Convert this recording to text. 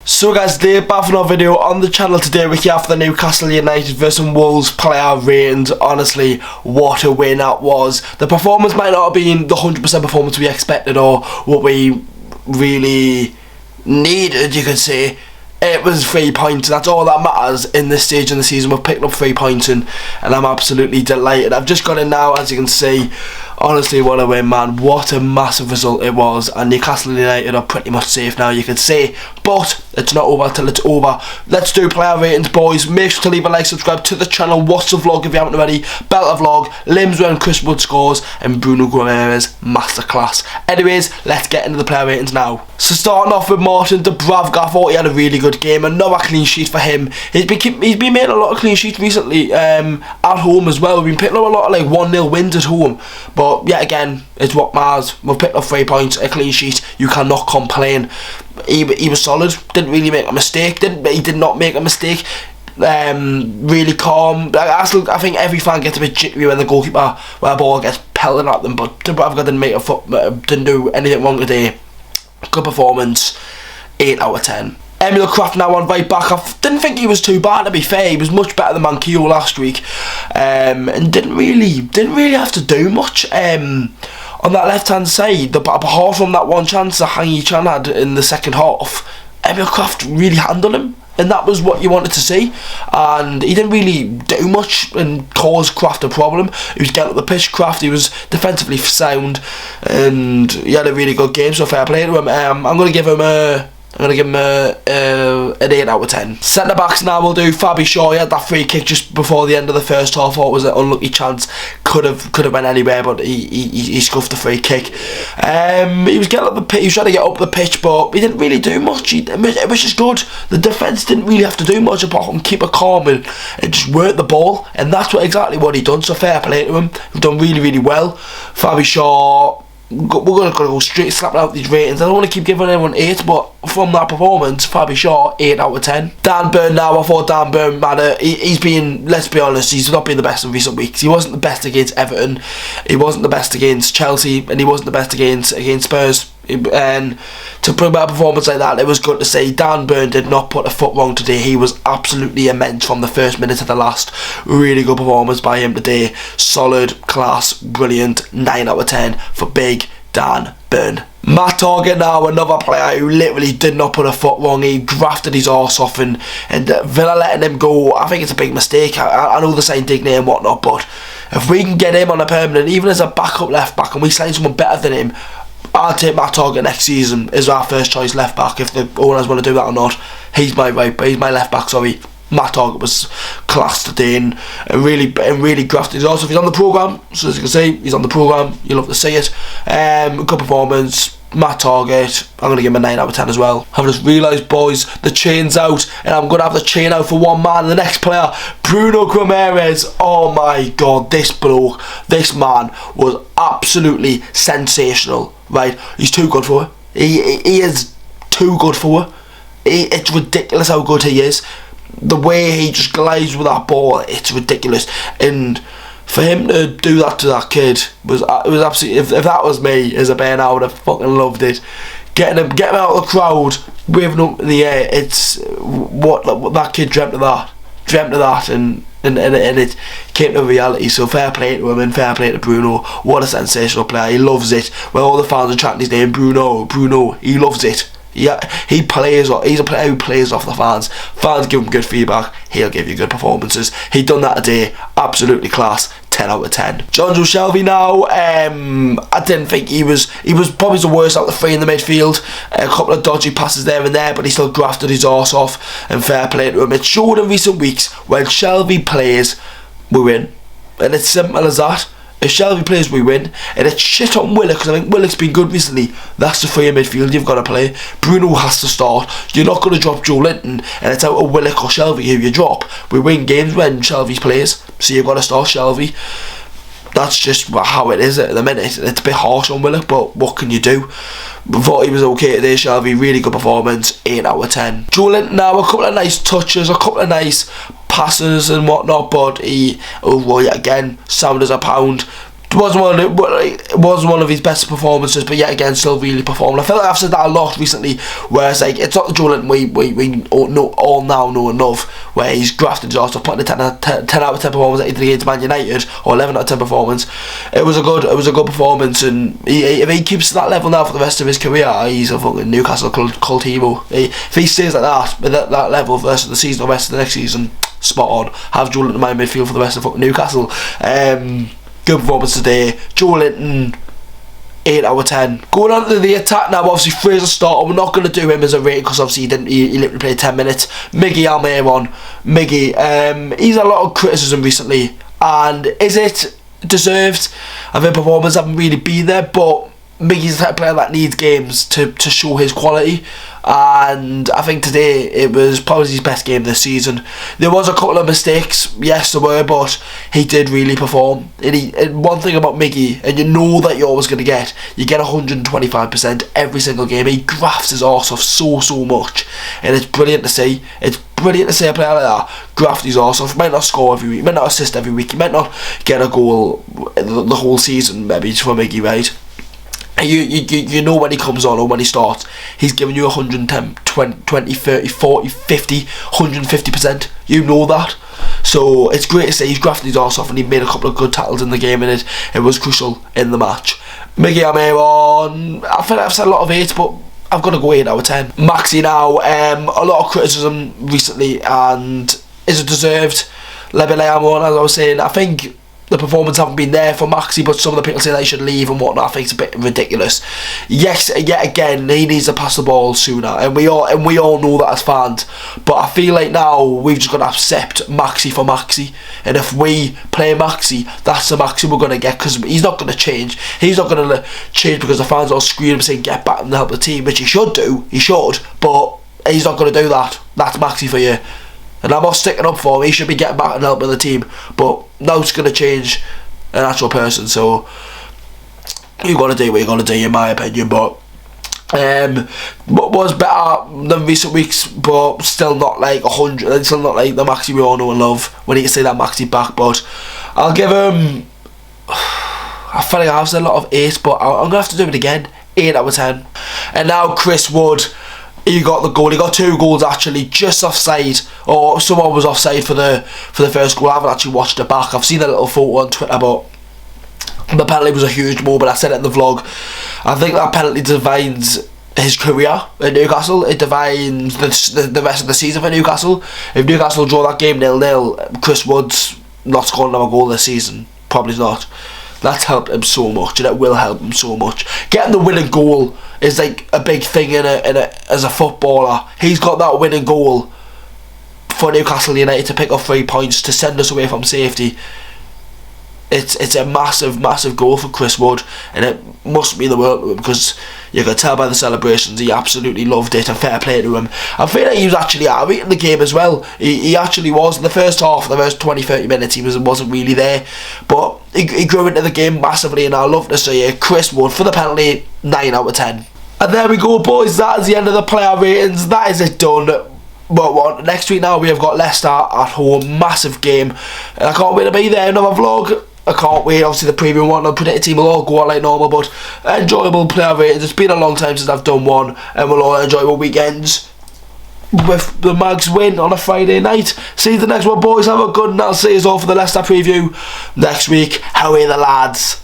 So guys, today back for another video on the channel today. We're here for the Newcastle United vs Wolves player ratings. Honestly, what a win that was. The performance might not have been the 100% performance we expected or what we really needed, you could say. It was 3 points, and that's all that matters in this stage in the season. We've picked up 3 points and I'm absolutely delighted. I've just got in now, as you can see. Honestly, what a win, man. What a massive result it was. And Newcastle United are pretty much safe now, you could say. But it's not over till it's over. Let's do player ratings, boys. Make sure to leave a like, subscribe to the channel, watch the vlog if you haven't already. Belter vlog, Limbs when Chris Wood scores, and Bruno Masterclass. Anyways, let's get into the player ratings now. So starting off with Martin Dubravka, I thought he had a really good game. Another clean sheet for him. He's been making a lot of clean sheets recently at home as well. We've been picking up a lot of like 1-0 wins at home. But yet again, it's what matters. We've picked up 3 points, a clean sheet. You cannot complain. He was solid. Didn't really make a mistake. He did not make a mistake. Really calm. I think every fan gets a bit jittery when the goalkeeper, when a ball gets pelted at them. But Dubravka didn't do anything wrong today. Good performance. 8 out of 10. Emil Kraft now on right back. I didn't think he was too bad, to be fair. He was much better than Manquillo last week, and didn't really have to do much on that left hand side. Apart from that one chance that Hangi Chan had in the second half, Emil Kraft really handled him, and that was what you wanted to see. And he didn't really do much and cause Kraft a problem. He was getting up the pitch. Kraft, he was defensively sound, and he had a really good game. So fair play to him. I'm going to give him an 8 out of 10. Centre backs now we'll do. Fabi Shaw, he had that free kick just before the end of the first half. Thought it was an unlucky chance. Could have went anywhere, but he scuffed the free kick. He was getting up the pitch. He was trying to get up the pitch, but he didn't really do much. It was just good. The defence didn't really have to do much apart from keep it calm and just work the ball, and that's exactly what he done. So fair play to him. He's done really well. Fabi Shaw. We're going to go straight slapping out these ratings. I don't want to keep giving everyone 8, but from that performance, Fabi Shaw, 8 out of 10. Dan Burn now, I thought Dan Burn, man, he's been, let's be honest, he's not been the best in recent weeks. He wasn't the best against Everton, he wasn't the best against Chelsea, and he wasn't the best against Spurs. And to bring back a performance like that, it was good to see. Dan Burn did not put a foot wrong today. He was absolutely immense from the first minute to the last. Really good performance by him today. Solid, class, brilliant. 9 out of 10 for big Dan Burn. Matt Target now, another player who literally did not put a foot wrong. He grafted his arse off, and Villa letting him go, I think it's a big mistake. I know they're saying Digney and whatnot, but if we can get him on a permanent, even as a backup left back, and we sign someone better than him, I'll take Matt Target next season as our first choice left back. If the owners want to do that or not, he's my left back. Sorry, Matt Target was class today and really grafted. Also, if he's on the programme, so as you can see, he's on the programme. You'll love to see it. Good performance. Matt Target, I'm going to give him a 9 out of 10 as well. I've just realised, boys, the chain's out, and I'm going to have the chain out for one man. The next player, Bruno. Oh my god, this bloke, this man was absolutely sensational. Right, he's too good for her. He is too good for her. It's ridiculous how good he is. The way he just glides with that ball, it's ridiculous. And for him to do that to that kid was absolutely. If that was me as a man, I would have fucking loved it. Getting him out of the crowd, waving up in the air. It's what that kid dreamt of that, and it came to reality. So fair play to him and fair play to Bruno. What a sensational player. He loves it. When all the fans are chanting his name, Bruno, he loves it. Yeah, he's a player who plays off the fans. Fans give him good feedback, he'll give you good performances. He done that today, absolutely class. 10 out of 10. Jonjo Shelvey now, I didn't think he was probably the worst out of the 3 in the midfield. A couple of dodgy passes there and there, but he still grafted his arse off, and fair play to him. It showed in recent weeks when Shelvey plays, we win, and it's simple as that. If Shelvey plays, we win. And it's shit on Willock, because I think Willock's been good recently. That's the 3 in midfield you've got to play. Bruno has to start. You're not going to drop Joe Linton, and it's out of Willock or Shelvey who you drop. We win games when Shelvey plays, so you've got to start Shelvey. That's just how it is at the minute. It's a bit harsh on Willock, but what can you do? I thought he was okay today, Shelvey. Really good performance. 8 out of 10. Joe Linton now, a couple of nice touches, a couple of nice passes and whatnot, but he, overall, yet again, sound as a pound. it wasn't one of his best performances, but yet again still really performed. I feel like I've said that a lot recently, where it's like, it's not the Joe Linton we all now know and love, where he's grafted his arse off, putting a 10 out of 10 performance against Man United, or 11 out of 10 performance. It was a good performance, and if he keeps that level now for the rest of his career, he's a fucking Newcastle cult hero. If he stays like that, with that level for the rest of the season or rest of the next season, spot on. Have Joe Linton in my midfield for the rest of fucking Newcastle. Good performance today. Joe Linton, 8 out of 10. Going on to the attack now, obviously Fraser starter. We're not going to do him as a rating because obviously he literally played 10 minutes. Miggy Almiron. Miggy, he's had a lot of criticism recently, and is it deserved? I think performance haven't really been there, but Miggy's the type of player that needs games to show his quality, and I think today it was probably his best game this season. There was a couple of mistakes, yes there were, but he did really perform. And one thing about Miggy, and you know that you're always going to get 125% every single game. He grafts his arse off so much, and it's brilliant to see. It's brilliant to see a player like that graft his arse off. He might not score every week, he might not assist every week, he might not get a goal the whole season maybe for Miggy, right? You know when he comes on or when he starts, he's giving you 110, 20, 30, 40, 50, 150%. You know that. So it's great to see he's grafted his arse off, and he made a couple of good tackles in the game, and it was crucial in the match. Miggy Almiron, I feel like I've said a lot of 8, but I've got to go 8 out of 10. Maxi now, a lot of criticism recently, and is it deserved? As I was saying, I think the performance haven't been there for Maxi, but some of the people say that he should leave and whatnot. I think it's a bit ridiculous. Yes, yet again, he needs to pass the ball sooner, and we all know that as fans. But I feel like now we've just got to accept Maxi for Maxi, and if we play Maxi, that's the Maxi we're going to get, because he's not going to change. He's not going to change because the fans all scream and saying get back and help the team, which he should do. He should, but he's not going to do that. That's Maxi for you. And I'm not sticking up for him. He should be getting back and helping the team. But now it's going to change an actual person. So you've got to do what you've got to do, in my opinion. But was better than recent weeks, but still not like 100. Still not like the Maxi we all know and love. We need to see that Maxi back. But I'll give him, I feel like I've said a lot of 8, but I'm going to have to do it again. 8 out of 10. And now Chris Wood. He got the goal. He got 2 goals actually, just offside, or someone was offside for the first goal. I haven't actually watched it back. I've seen a little photo on Twitter, but the penalty was a huge moment. I said it in the vlog. I think that penalty defines his career at Newcastle. It defines the rest of the season for Newcastle. If Newcastle draw that game 0-0, Chris Wood's not scoring another goal this season. Probably not. That's helped him so much, and it will help him so much. Getting the winning goal is like a big thing as a footballer. He's got that winning goal for Newcastle United to pick up 3 points, to send us away from safety. It's a massive goal for Chris Wood, and it must mean the world to him, because you can tell by the celebrations he absolutely loved it, and fair play to him. I feel like he was actually out of it in the game as well. He actually was. In the first half, the first 20-30 minutes, he wasn't really there, but he grew into the game massively, and I love to see it. Chris Wood for the penalty, 9 out of 10. And there we go, boys. That is the end of the player ratings. That is it done. But next week now we have got Leicester at home, massive game, and I can't wait to be there. Another vlog. I can't wait. Obviously the preview one, the predicted team will all go out like normal, but enjoyable player ratings. It's been a long time since I've done one, and we'll all enjoy our weekends with the Mags win on a Friday night. See you the next one, boys. Have a good, and I'll see you all for the Leicester preview next week. How are the lads?